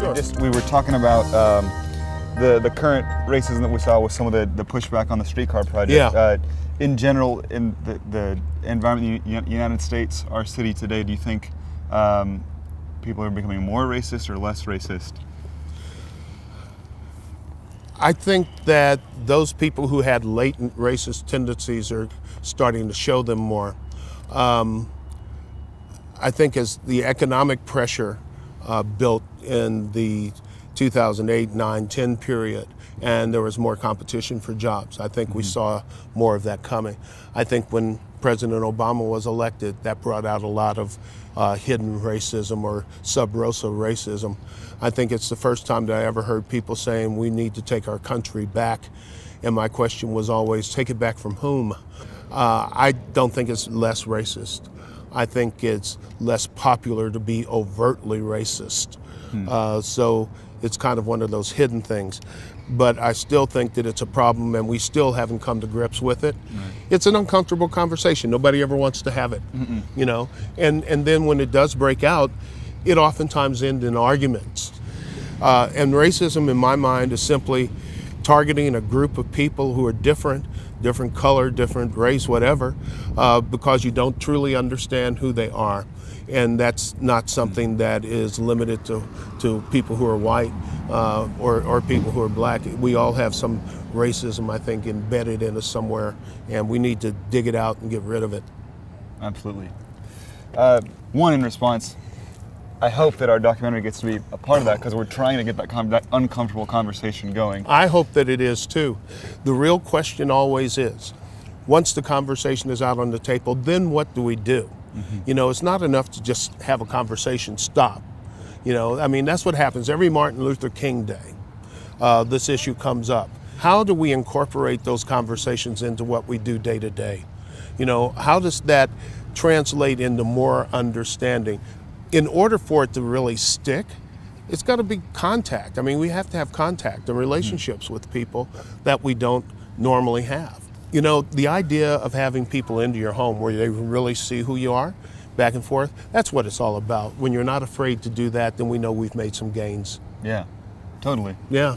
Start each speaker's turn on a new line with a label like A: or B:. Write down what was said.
A: Sure.
B: We were talking about the current racism that we saw with some of the pushback on the streetcar project.
A: Yeah.
B: In general, in the environment in the United States, our city today, do you think people are becoming more racist or less racist?
A: I think that those people who had latent racist tendencies are starting to show them more. I think as the economic pressure built in the 2008, 9, 10 period, and there was more competition for jobs, I think we saw more of that coming. I think when President Obama was elected, that brought out a lot of hidden racism or sub-rosa racism. I think it's the first time that I ever heard people saying we need to take our country back. And my question was always, take it back from whom? I don't think it's less racist. I think it's less popular to be overtly racist. So it's kind of one of those hidden things. But I still think that it's a problem and we still haven't come to grips with it. Right. It's an uncomfortable conversation. Nobody ever wants to have it, you know? And then when it does break out, it oftentimes ends in arguments. And racism, in my mind, is simply targeting a group of people who are different color, different race, whatever, because you don't truly understand who they are. And that's not something that is limited to people who are white or people who are black. We all have some racism, I think, embedded in us somewhere, and we need to dig it out and get rid of it.
B: Absolutely. One, in response, I hope that our documentary gets to be a part of that, because we're trying to get that uncomfortable conversation going.
A: I hope that it is too. The real question always is, once the conversation is out on the table, then what do we do? You know, it's not enough to just have a conversation stop. You know, I mean, that's what happens. Every Martin Luther King Day, this issue comes up. How do we incorporate those conversations into what we do day to day? You know, how does that translate into more understanding? In order for it to really stick, it's got to be contact. I mean, we have to have contact and relationships with people that we don't normally have. You know, the idea of having people into your home where they really see who you are, back and forth, that's what it's all about. When you're not afraid to do that, then we know we've made some gains.
B: Yeah, totally.
A: Yeah.